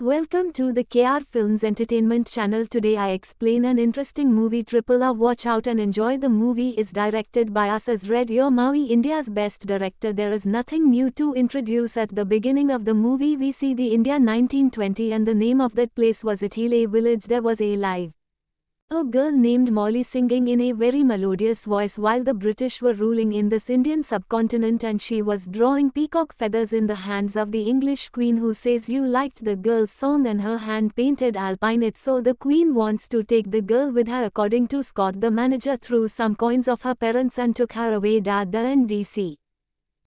Welcome to the K.R Film's Entertainment channel. Today I explain an interesting movie. RRR. Watch out and enjoy. The movie is directed by S.Rajamouli, MOVIE, India's best director. There is nothing new to introduce. At the beginning of the movie we see the India 1920 and the name of that place was Ithile village. There was a live a girl named Molly singing in a very melodious voice while the British were ruling in this Indian subcontinent, and she was drawing peacock feathers in the hands of the English queen, who says you liked the girl's song and her hand painted alpine it, so the queen wants to take the girl with her. According to Scott, the manager threw some coins of her parents and took her away. Dada and DC.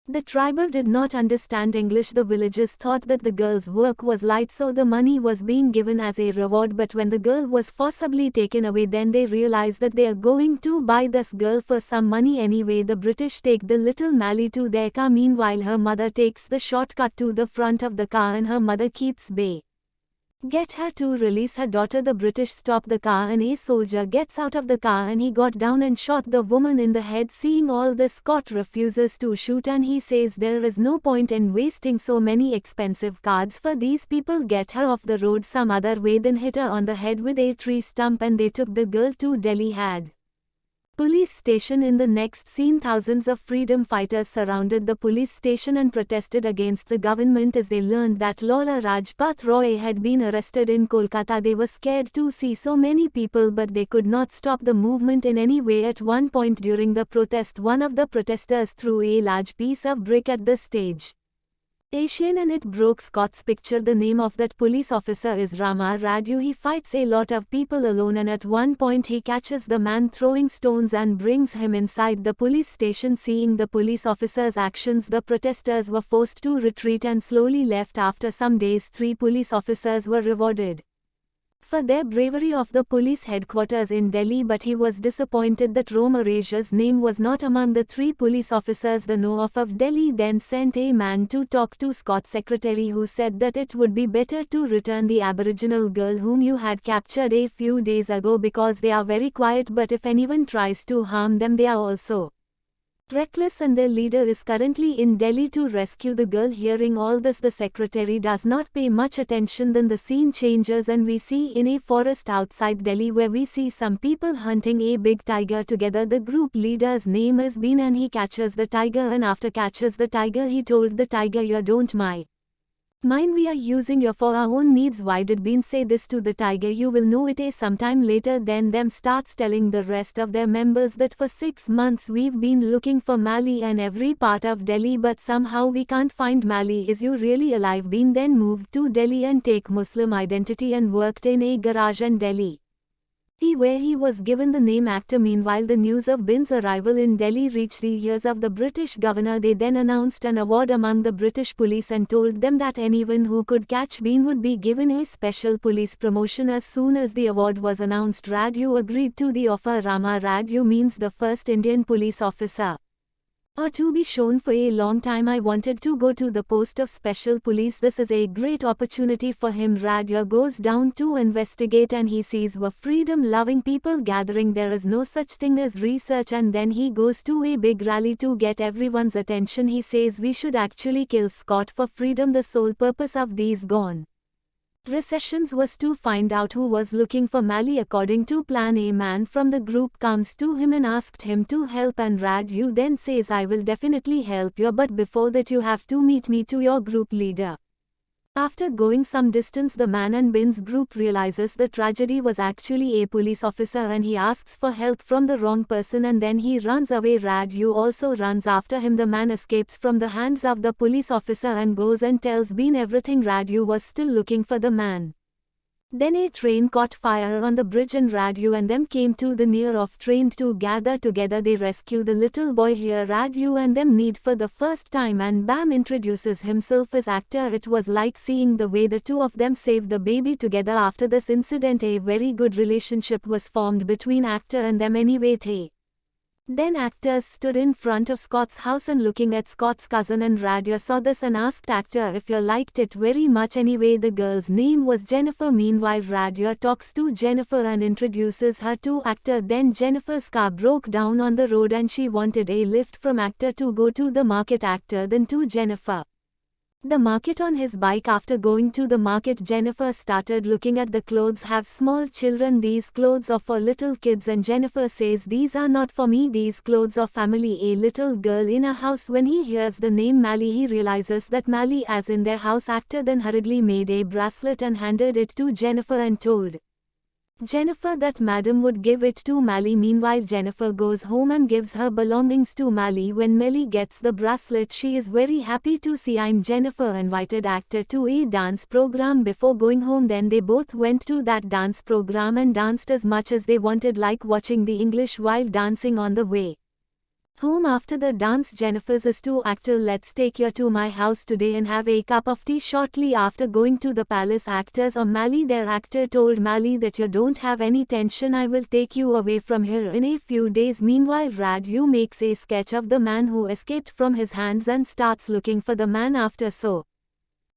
The tribal did not understand English. The villagers thought that the girl's work was light, so the money was being given as a reward, but when the girl was forcibly taken away, then they realized that they are going to buy this girl for some money anyway. The British take the little Mally to their car. Meanwhile her mother takes the shortcut to the front of the car and her mother keeps bay. Get her to release her daughter. The British stop the car and a soldier gets out of the car and he got down and shot the woman in the head. Seeing all this, Scott refuses to shoot and he says there is no point in wasting so many expensive cards for these people. Get her off the road some other way. Then hit her on the head with a tree stump and they took the girl to Delhi Had police station. In the next scene, thousands of freedom fighters surrounded the police station and protested against the government as they learned that Lala Rajpat Roy had been arrested in Kolkata. They were scared to see so many people, but they could not stop the movement in any way. At one point during the protest, one of the protesters threw a large piece of brick at the stage Asian and it broke Scott's picture. The name of that police officer is Rama. Raju. He fights a lot of people alone and at one point he catches the man throwing stones and brings him inside the police station. Seeing the police officer's actions, the protesters were forced to retreat and slowly left. After some days, 3 police officers were rewarded for their bravery of the police headquarters in Delhi, but he was disappointed that Rama Raja's name was not among the 3 police officers. The Nawab of Delhi then sent a man to talk to Scott's secretary, who said that it would be better to return the Aboriginal girl whom you had captured a few days ago because they are very quiet, but if anyone tries to harm them they are also reckless and their leader is currently in Delhi to rescue the girl. Hearing all this, the secretary does not pay much attention. Then the scene changes and we see in a forest outside Delhi where we see some people hunting a big tiger together. The group leader's name is Bheem and he catches the tiger, and after catches the tiger he told the tiger, you don't mind, we are using you for our own needs. Why did Bheem say this to the tiger? You will know it sometime later. Then them starts telling the rest of their members that for 6 months we've been looking for Mally in every part of Delhi, but somehow we can't find Mally. Is you really alive? Bheem then moved to Delhi and take Muslim identity and worked in a garage in Delhi, where he was given the name actor. Meanwhile, the news of Bheem's arrival in Delhi reached the ears of the British governor. They then announced an award among the British police and told them that anyone who could catch Bheem would be given a special police promotion. As soon as the award was announced, Raju agreed to the offer. Rama Raju means the first Indian police officer to be shown. For a long time I wanted to go to the post of special police. This is a great opportunity for him. Raju goes down to investigate and he sees were freedom-loving people gathering. There is no such thing as research, and then he goes to a big rally to get everyone's attention. He says we should actually kill Scott for freedom. The sole purpose of these gone recessions was to find out who was looking for Mally. According to plan, a man from the group comes to him and asked him to help, and Raju then says, I will definitely help you, but before that you have to meet me to your group leader. After going some distance, the man and Bheem's group realizes the tragedy was actually a police officer and he asks for help from the wrong person and then he runs away. Raju also runs after him. The man escapes from the hands of the police officer and goes and tells Bheem everything. Raju was still looking for the man. Then a train caught fire on the bridge and Raju and them came to the near of train to gather together. They rescue the little boy. Here Raju and them meet for the first time and Bam introduces himself as actor. It was like seeing the way the two of them saved the baby together. After this incident, a very good relationship was formed between actor and them. Anyway, then actors stood in front of Scott's house and looking at Scott's cousin, and Raju saw this and asked actor if you liked it very much. Anyway, the girl's name was Jennifer. Meanwhile, Raju talks to Jennifer and introduces her to actor. Then Jennifer's car broke down on the road and she wanted a lift from actor to go to the market. Actor then to Jennifer, the market on his bike. After going to the market, Jennifer started looking at the clothes. Have small children, these clothes are for little kids, and Jennifer says these are not for me, these clothes are family. A little girl in a house. When he hears the name Mally, he realizes that Mally as in their house actor, then hurriedly made a bracelet and handed it to Jennifer and told Jennifer that Madam would give it to Mally. Meanwhile, Jennifer goes home and gives her belongings to Mally. When Mally gets the bracelet, she is very happy to see Jennifer invited actor to a dance program before going home. Then they both went to that dance program and danced as much as they wanted, like watching the English while dancing on the way home. After the dance, Jennifer says to actor, let's take you to my house today and have a cup of tea. Shortly after going to the palace, actors or Mally, their actor told Mally that you don't have any tension, I will take you away from here in a few days. Meanwhile, Raju makes a sketch of the man who escaped from his hands and starts looking for the man. After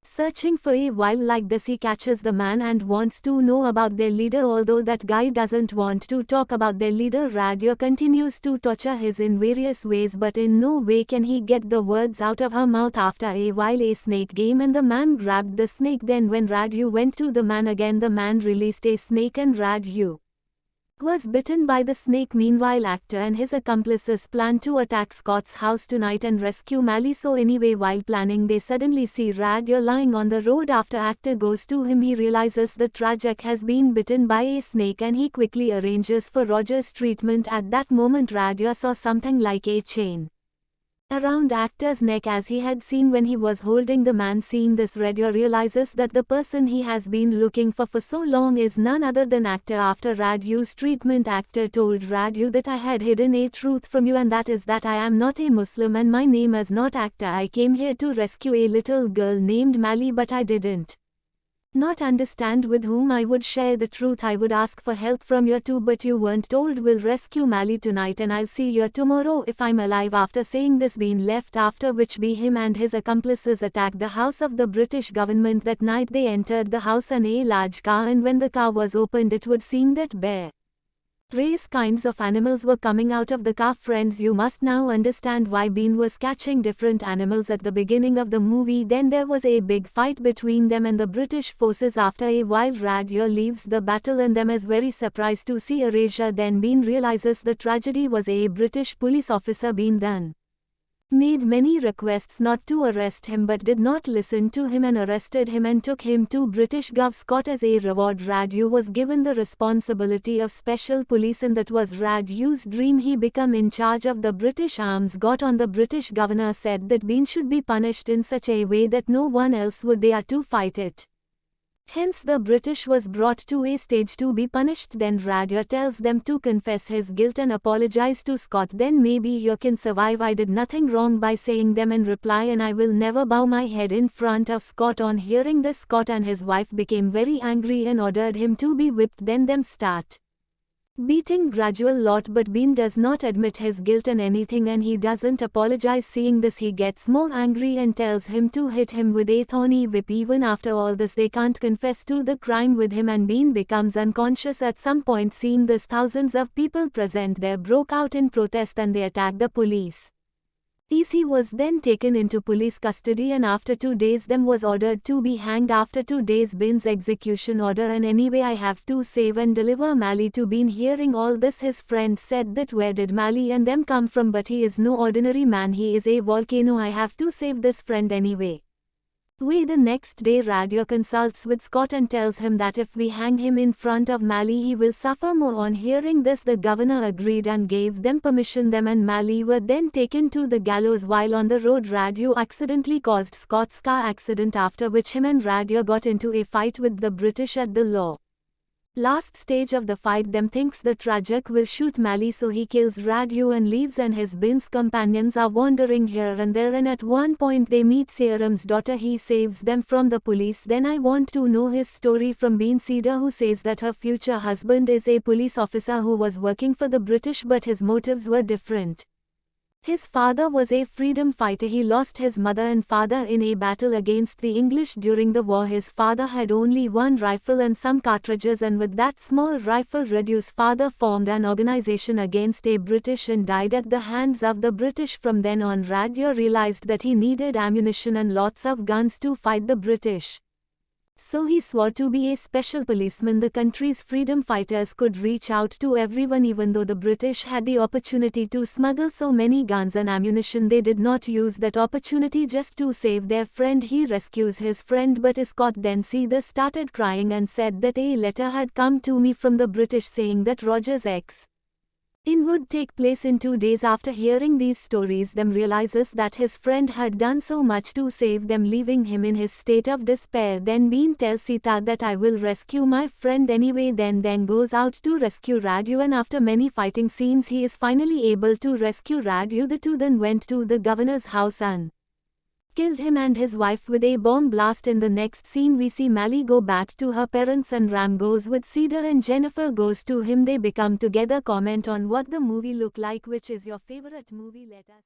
searching for a while like this, he catches the man and wants to know about their leader. Although that guy doesn't want to talk about their leader, Raju continues to torture him in various ways, but in no way can he get the words out of her mouth. After a while, a snake came and the man grabbed the snake. Then when Raju went to the man again, the man released a snake and Raju was bitten by the snake. Meanwhile, actor and his accomplices plan to attack Scott's house tonight and rescue Mally. So anyway, while planning, they suddenly see Raju lying on the road. After actor goes to him, he realizes the Trajak has been bitten by a snake and he quickly arranges for Roger's treatment. At that moment, Raju saw something like a chain around actor's neck, as he had seen when he was holding the man. Seeing this, Raju realizes that the person he has been looking for so long is none other than actor. After Raju's treatment, actor told Raju that I had hidden a truth from you, and that is that I am not a Muslim and my name is not actor. I came here to rescue a little girl named Mally, but I didn't not understand with whom I would share the truth. I would ask for help from you too, but you weren't told. We'll rescue Mally tonight and I'll see you tomorrow if I'm alive. After saying this, Bheem left, after which Bheem and his accomplices attacked the house of the British government. That night they entered the house in a large car, and when the car was opened, it would seem that bear race kinds of animals were coming out of the car. Friends, you must now understand why Bheem was catching different animals at the beginning of the movie. Then there was a big fight between them and the British forces. After a while, Raju leaves the battle and them is very surprised to see Erasure. Then Bheem realizes the tragedy was a British police officer. Bheem then made many requests not to arrest him, but did not listen to him and arrested him and took him to British Gov. Scott. As a reward, Raju was given the responsibility of special police, and that was Raju's dream. He became in charge of the British arms. Got on. The British governor said that Bheem should be punished in such a way that no one else would dare to fight it. Hence the British was brought to a stage to be punished. Then Raju tells them to confess his guilt and apologize to Scott. Then maybe you can survive. I did nothing wrong, by saying them in reply, and I will never bow my head in front of Scott. On hearing this, Scott and his wife became very angry and ordered him to be whipped. Then them start beating gradual lot, but Bheem does not admit his guilt and anything, and he doesn't apologize. Seeing this, he gets more angry and tells him to hit him with a thorny whip. Even after all this, they can't confess to the crime with him, and Bheem becomes unconscious at some point. Seeing this, thousands of people present there broke out in protest and they attacked the police. He was then taken into police custody, and after 2 days them was ordered to be hanged. After 2 days, Bheem's execution order. And anyway, I have to save and deliver Mally to Bheem. Hearing all this, his friend said that where did Mally and them come from, but he is no ordinary man, he is a volcano. I have to save this friend anyway. The next day, Raju consults with Scott and tells him that if we hang him in front of Mally, he will suffer more. On hearing this, the governor agreed and gave them permission. Them and Mally were then taken to the gallows. While on the road, Raju accidentally caused Scott's car accident, after which him and Raju got into a fight with the British at the last stage of the fight. Them thinks the Trajak will shoot Mally, so he kills Raju and leaves, and his Bheem's companions are wandering here and there, and at one point they meet Saran's daughter. He saves them from the police. Then I want to know his story from Bheem. Sita, who says that her future husband is a police officer who was working for the British, but his motives were different. His father was a freedom fighter. He lost his mother and father in a battle against the English during the war. His father had only one rifle and some cartridges, and with that small rifle Raju's father formed an organization against a British and died at the hands of the British. From then on Raju realized that he needed ammunition and lots of guns to fight the British. So he swore to be a special policeman. The country's freedom fighters could reach out to everyone. Even though the British had the opportunity to smuggle so many guns and ammunition, they did not use that opportunity just to save their friend. He rescues his friend but is caught. Then Sita started crying and said that a letter had come to me from the British saying that Roger's ex in would take place in 2 days. After hearing these stories, them realizes that his friend had done so much to save them, leaving him in his state of despair. Then Bheem tells Sita that I will rescue my friend anyway. Then goes out to rescue Raju, and after many fighting scenes he is finally able to rescue Raju. The two then went to the governor's house and killed him and his wife with a bomb blast. In the next scene we see Mali go back to her parents and Ram goes with Cedar and Jennifer goes to him. They become together. Comment on what the movie look like. Which is your favorite movie? Let us know.